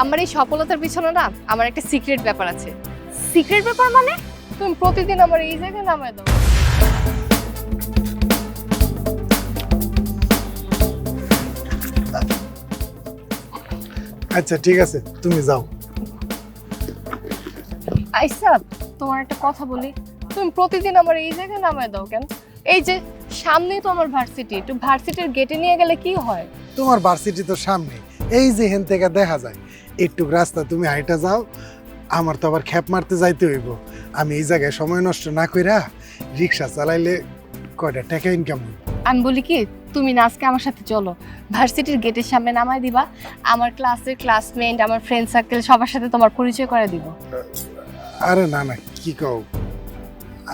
আমার এই সফলতার পিছনে না আমার একটা সিক্রেট ব্যাপার আছে। সিক্রেট ব্যাপার মানে? তুমি প্রতিদিন আমার এই জায়গায় নামায় দাও। আচ্ছা ঠিক আছে, তুমি যাও। আইসা, তোমার একটা কথা বলি, তুমি প্রতিদিন আমার এই জায়গায় নামায় দাও কেন? এই যে সামনেই তো আমার ভার্সিটি, একটু ভার্সিটির গেটে নিয়ে গেলে কি হয়? তোমার ভার্সিটি তো সামনে, এই যে হেন থেকে দেখা যায়। একটু রাস্তা তুমি হাইটা যাও, আমার তো আবার খ্যাপ মারতে যাইতে হইব। আমি এই জায়গায় সময় নষ্ট না কইরা রিক্সা চালাইলে কয়টা টাকা ইনকাম হইব। আমি বলি কি, তুমি না আজকে আমার সাথে চলো, ভার্সিটির গেটের সামনে নামায় দিবা, আমার ক্লাসের ক্লাসমেট, আমার ফ্রেন্ড সার্কেল সবার সাথে তোমার পরিচয় করে দিব। আরে না না, কি কও,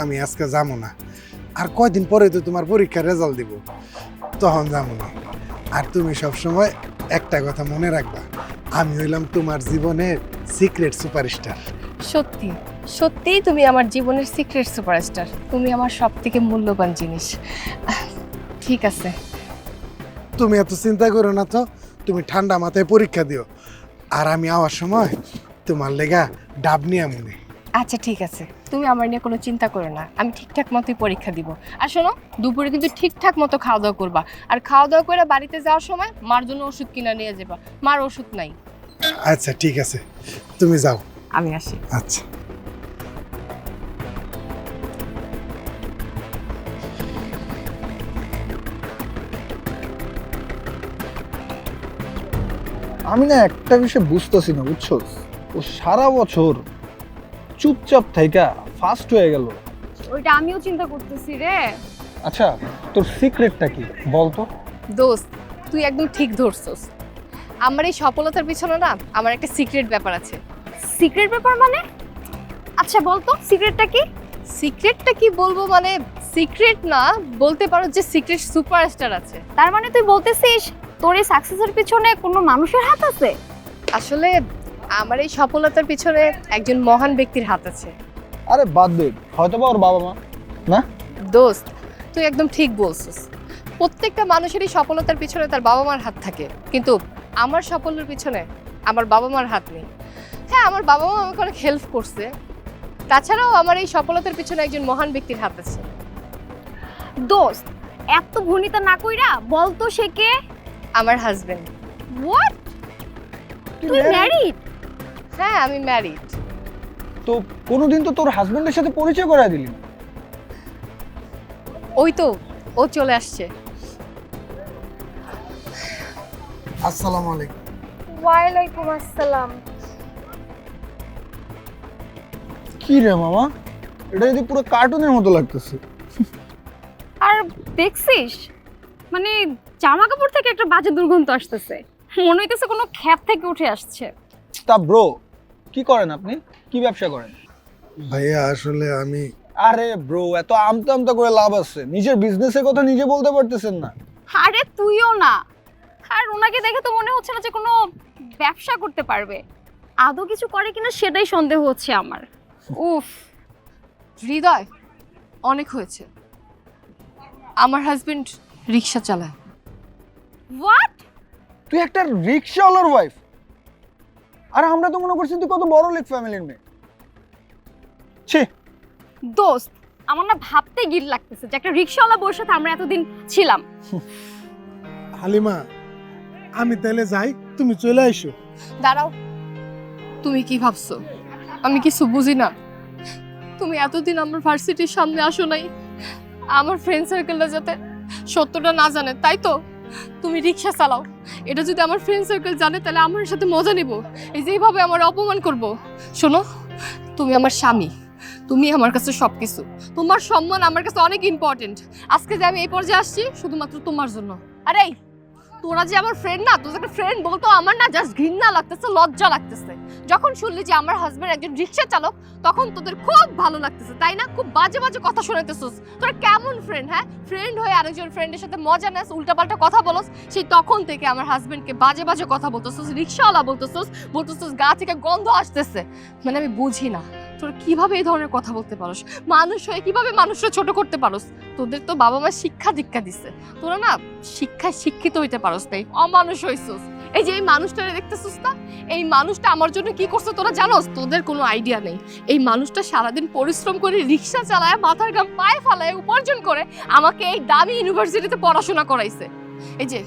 আমি আজকে যাবো না। আর কয়দিন পরে তো তোমার পরীক্ষার রেজাল্ট দিব, তখন যাবো না। আর তুমি সবসময় একটা কথা মনে রাখবা, আমি হইলাম তোমার জীবনের সিক্রেট সুপারস্টার। সত্যি সত্যিই তুমি আমার জীবনের সিক্রেট সুপারস্টার, তুমি আমার সব থেকে মূল্যবান জিনিস। ঠিক আছে, তুমি এত চিন্তা করো না তো, তুমি ঠান্ডা মাথায় পরীক্ষা দিও। আর আমি আওয়ার সময় তোমার লেগা ডাব নিয়ে মনে। আচ্ছা ঠিক আছে, তুমি আমার নিয়ে কোনো চিন্তা করো না, আমি ঠিকঠাক মতোই পরীক্ষা দিব। আর শোনো, দুপুরে কিন্তু ঠিকঠাক মতো খাওয়া দাওয়া করবা, আর খাওয়া দাওয়া করে বাড়িতে যাওয়ার সময় মার জন্য ওষুধ কিনা নিয়ে যাবা, মার ওষুধ নাই। আচ্ছা ঠিক আছে, তুমি যাও। আমি আসি। আচ্ছা। আমি না একটা বিষয় বুঝতেছি না, বুঝছো? ও সারা বছর চুপচাপ থাইকা ফার্স্ট হয়ে গেল। ওইটা আমিও চিন্তা করতেছি রে। আচ্ছা, তোর সিক্রেটটা কি বলতো? দোস্ত, তুই একদম ঠিক ধরছস। আমার এই সফলতার পিছনে না আমার একটা সিক্রেট ব্যাপার আছে। সিক্রেট ব্যাপার মানে? আচ্ছা বলতো সিক্রেটটা কি? সিক্রেটটা কি বলবো মানে, সিক্রেট না, বলতে পারো যে সিক্রেট সুপারস্টার আছে। তার মানে তুই বলতেছিস তোর এই সাকসেসের পিছনে কোনো মানুষের হাত আছে? আসলে আমার এই সফলতার পিছনে একজন মহান ব্যক্তির হাত আছে। আরে বাদ দে, হয়তোবা ওর বাবা মা। না দোস্ত, তুই একদম ঠিক বলছিস। প্রত্যেকটা মানুষেরই সফলতার পিছনে তার বাবা মার হাত থাকে, কিন্তু আমার সাফল্যের পিছনে আমার বাবা মার হাত নেই। হ্যাঁ, আমার বাবা মা আমাকে অনেক হেল্প করছে, তাছাড়াও আমার এই সফলতার পিছনে একজন মহান ব্যক্তির হাত আছে। দোস্ত, এত ভনিতা না কইরা বলতো সে কে? আমার হাজবেন্ড। হোয়াট? তুই ম্যারিড? হ্যাঁ, আমি ম্যারিড। তো কোনোদিন তো তোর হাজবেন্ডের সাথে পরিচয় করায় দিলি না। ওই তো ও চলে আসছে। আসসালামু আলাইকুম। ওয়ালাইকুম আসসালাম। কি রে মামা, এটা যদি পুরো কার্টুনের মতো লাগতেছে। আর দেখছিস, মানে জামা কাপড় থেকে একটা বাজে দুর্গন্ধ আসতেছে, মনে হইতেছে কোনো খ্যাপ থেকে উঠে আসছে। তা ব্রো, কি করেন আপনি? কি ব্যবসা করেন? ভাইয়া আসলে আমি, আরে ব্রো, এত আমতা আমতা করে লাভ আছে? নিজের বিজনেসের কথা নিজে বলতে পারতেছেন না। আরে তুইও না। আর ওনাকে দেখে তো মনে হচ্ছে না যে কোনো ব্যবসা করতে পারবে। আদৌ কিছু করে কিনা সেটাই সন্দেহ হচ্ছে আমার। উফ হৃদয়, অনেক হয়েছে। আমার হাজবেন্ড রিক্সা চালায়। হোয়াট? তুই একটা রিক্সাওয়ালার ওয়াইফ? আর আমরা তো মনে করছি তুই কত বড় লোক ফ্যামিলির মেয়ে। ছি। দোস্ত, আমার না ভাবতে গিল লাগতেছে যে একটা রিক্সাওয়ালা বউয়ের সাথে আমরা এতদিন ছিলাম। হালিমা, আমি তাহলে যাই, তুমি চলে আইসো। দাঁড়াও, তুমি কি ভাবছো আমি কিছু বুঝি না? তুমি এতদিন আমার ভার্সিটির সামনে আসো নাই আমার ফ্রেন্ড সার্কেলটা যাতে সত্যটা না জানে, তাই তো তুমি রিক্সা চালাও। এটা যদি আমার ফ্রেন্ড সার্কেল জানে তাহলে আমার সাথে মজা নিব, এই যে এইভাবে আমার অপমান করব। শোনো, তুমি আমার স্বামী, তুমি আমার কাছে সবকিছু, তোমার সম্মান আমার কাছে অনেক ইম্পর্টেন্ট। আজকে যে আমি এই পর্যায়ে আসছি শুধুমাত্র তোমার জন্য। আরে তোরা যে আমার ফ্রেন্ড না, তোর একটা ফ্রেন্ড বলতো আমার না জাস্ট ঘৃণা লাগতেছে, লজ্জা লাগতেছে। যখন শুনলি যে আমার হাজবেন্ড একজন রিক্সা চালক, তখন তোদের খুব ভালো লাগতেছে, তাই না? খুব বাজে বাজে কথা শোনাইতেছিস। তোরা কেমন ফ্রেন্ড? হ্যাঁ, ফ্রেন্ড হয়ে আরেকজন ফ্রেন্ডের সাথে মজা নেস, উল্টাপাল্টা কথা বলস। সেই তখন থেকে আমার হাজবেন্ডকে বাজে বাজে কথা বলতেছিস, রিক্সাওয়ালা বলতেছিস, গা থেকে গন্ধ আসতেছে। মানে আমি বুঝি না তোরা কিভাবে এই ধরনের কথা বলতে পারোস? মানুষ হয়ে কিভাবে মানুষরা ছোট করতে পারোস? তোদের তো বাবা মা শিক্ষা দীক্ষা দিচ্ছে, তোরা না শিক্ষায় শিক্ষিত হইতে পারোস নাই, অমানুষ হইছস। এই যে এই মানুষটারে দেখতেছিস না, এই মানুষটা আমার জন্য কি করছে তোরা জানোস? তোদের কোনো আইডিয়া নেই। এই মানুষটা সারাদিন পরিশ্রম করে রিক্সা চালায়, মাথার ঘাম পায়ে ফালায়, উপার্জন করে আমাকে এই দামি ইউনিভার্সিটিতে পড়াশোনা করাইছে। এই যে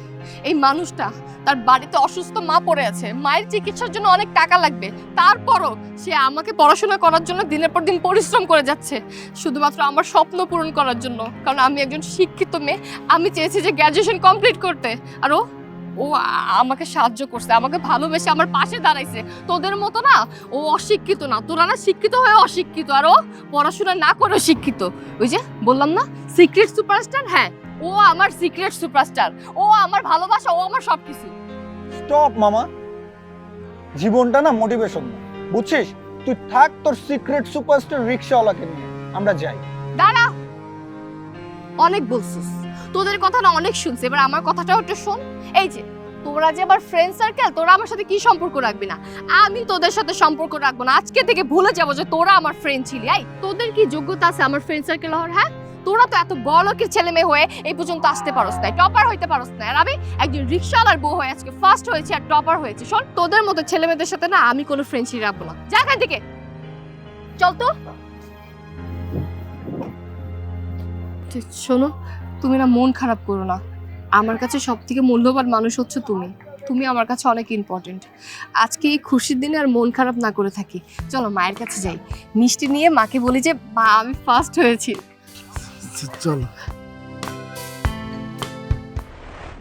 এই মানুষটা, তার বাড়িতে অসুস্থ মা পড়ে আছে, মায়ের চিকিৎসার জন্য অনেক টাকা লাগবে, তারপরও সে আমাকে পড়াশোনা করার জন্য দিনের পর দিন পরিশ্রম করে যাচ্ছে, শুধুমাত্র আমার স্বপ্ন পূরণ করার জন্য। কারণ আমি একজন শিক্ষিত মেয়ে, আমি চেয়েছি যে গ্র্যাজুয়েশন কমপ্লিট করতে, আর ও আমাকে সাহায্য করছে, আমাকে ভালোবেসে আমার পাশে দাঁড়াইছে। তোদের মতো না ও অশিক্ষিত না, তোরা না শিক্ষিত হয়ে অশিক্ষিত, আর ও পড়াশোনা না করে শিক্ষিত। ওই যে বললাম না সিক্রেট সুপারস্টার, হ্যাঁ ও আমার সিক্রেট সুপারস্টার, ও আমার ভালোবাসা, ও আমার সবকিছু। স্টপ মামা, জীবনটা না মোটিভেশন না, বুঝছিস? তুই থাক তোর সিক্রেট সুপারস্টার রিক্সাওয়ালাকে নিয়ে, আমরা যাই। দাঁড়া, অনেক বলছিস, তোদের কথা না অনেক শুনছি, এবার আমার কথাটাও একটু শোন। এই যে তোরা যে আবার ফ্রেন্ড সার্কেল, তোরা আমার সাথে কি সম্পর্ক রাখবি না? আমি তোদের সাথে সম্পর্ক রাখবো না, আজকে থেকে ভুলে যাবো যে তোরা আমার ফ্রেন্ড ছিলি। এই তোদের কি যোগ্যতা আছে আমার ফ্রেন্ড সার্কেল হওয়ার? হ্যাঁ, তোরা তো এত বড়লোকের ছেলে মেয়ে হয়ে এই পর্যন্ত আসতে পারোস না, টপার হইতে পারোস না, আর আমি একজন রিক্সাওয়ালার বউ হয়ে আজকে ফার্স্ট হয়েছে আর টপার হয়েছে। শোন, তোদের মতো ছেলে মেয়েদের সাথে না আমি কোনো ফ্রেন্ডশিপ রাখবো না, যা এখান থেকে, চল তো। শোনো, তুমি না মন খারাপ করো না, আমার কাছে সব থেকে মূল্যবান মানুষ হচ্ছে তুমি, তুমি আমার কাছে অনেক ইম্পর্টেন্ট। আজকে এই খুশির দিনে আর মন খারাপ না করে থাকি, চলো মায়ের কাছে যাই, মিষ্টি নিয়ে মাকে বলি যে মা আমি ফার্স্ট হয়েছি। চলো।